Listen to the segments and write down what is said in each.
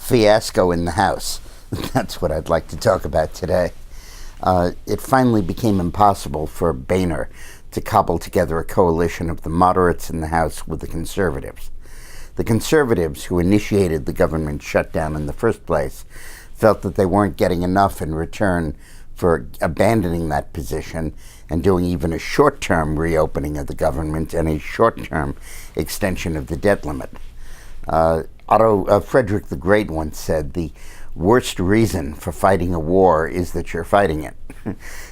Fiasco in the House. That's what I'd like to talk about today. It finally became impossible for Boehner to cobble together a coalition of the moderates in the House with the conservatives. The conservatives, who initiated the government shutdown in the first place, felt that they weren't getting enough in return for abandoning that position and doing even a short-term reopening of the government and a short-term extension of the debt limit. Frederick the Great once said, "The worst reason for fighting a war is that you're fighting it."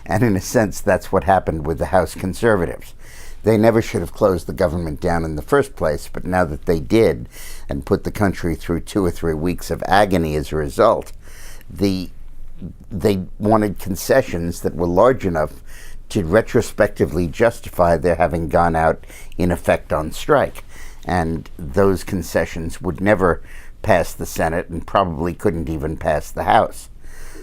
And in a sense, that's what happened with the House conservatives. They never should have closed the government down in the first place, but now that they did and put the country through 2 or 3 weeks of agony as a result, they wanted concessions that were large enough to retrospectively justify their having gone out in effect on strike. And those concessions would never pass the Senate and probably couldn't even pass the House.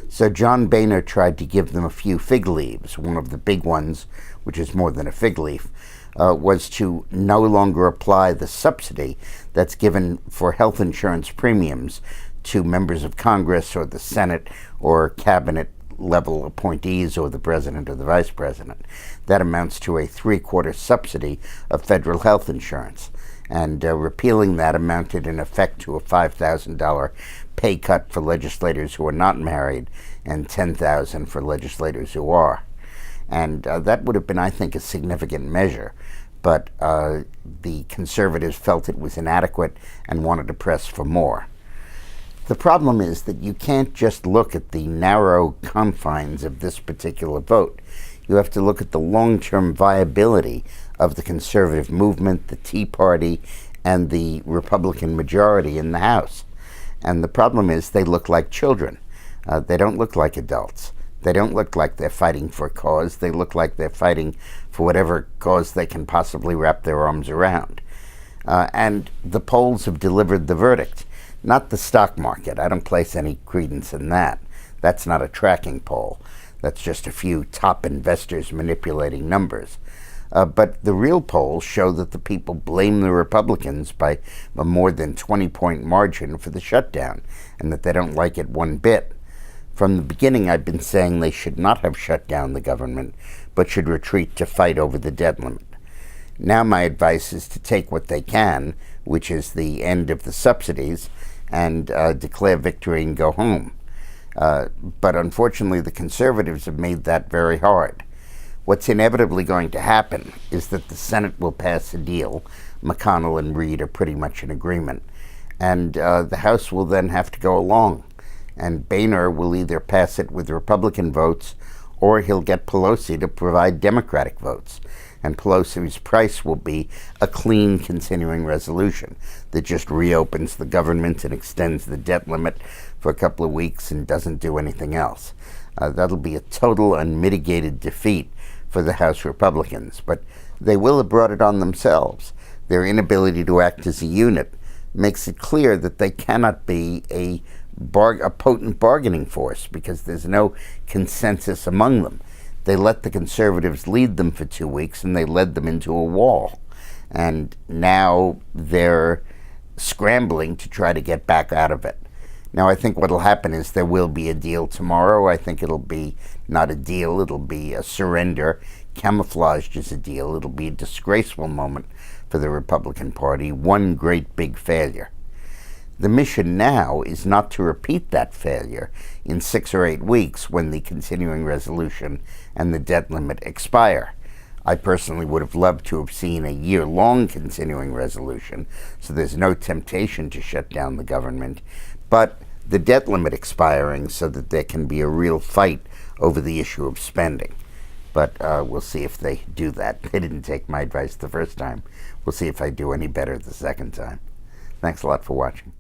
So John Boehner tried to give them a few fig leaves. One of the big ones, which is more than a fig leaf, was to no longer apply the subsidy that's given for health insurance premiums to members of Congress or the Senate or cabinet level appointees or the president or the vice president. That amounts to a 3/4 subsidy of federal health insurance. And repealing that amounted in effect to a $5,000 pay cut for legislators who are not married and $10,000 for legislators who are. And that would have been, I think, a significant measure. But the conservatives felt it was inadequate and wanted to press for more. The problem is that you can't just look at the narrow confines of this particular vote. You have to look at the long-term viability of the conservative movement, the Tea Party, and the Republican majority in the House. And the problem is they look like children. They don't look like adults. They don't look like they're fighting for a cause. They look like they're fighting for whatever cause they can possibly wrap their arms around. And the polls have delivered the verdict. Not the stock market. I don't place any credence in that. That's not a tracking poll. That's just a few top investors manipulating numbers. But the real polls show that the people blame the Republicans by a more than 20-point margin for the shutdown, and that they don't like it one bit. From the beginning, I've been saying they should not have shut down the government, but should retreat to fight over the debt limit. Now my advice is to take what they can, which is the end of the subsidies, and declare victory and go home. But unfortunately, the conservatives have made that very hard. What's inevitably going to happen is that the Senate will pass a deal. McConnell and Reid are pretty much in agreement. And the House will then have to go along. And Boehner will either pass it with Republican votes, or he'll get Pelosi to provide Democratic votes. And Pelosi's price will be a clean continuing resolution that just reopens the government and extends the debt limit for a couple of weeks and doesn't do anything else. That'll be a total unmitigated defeat for the House Republicans, but they will have brought it on themselves. Their inability to act as a unit makes it clear that they cannot be a potent bargaining force because there's no consensus among them. They let the conservatives lead them for 2 weeks, and they led them into a wall. And now they're scrambling to try to get back out of it. Now, I think what will happen is there will be a deal tomorrow. I think it'll be not a deal, it'll be a surrender, camouflaged as a deal. It'll be a disgraceful moment for the Republican Party, one great big failure. The mission now is not to repeat that failure in 6 or 8 weeks when the continuing resolution and the debt limit expire. I personally would have loved to have seen a year-long continuing resolution, so there's no temptation to shut down the government, but the debt limit expiring so that there can be a real fight over the issue of spending. But we'll see if they do that. They didn't take my advice the first time. We'll see if I do any better the second time. Thanks a lot for watching.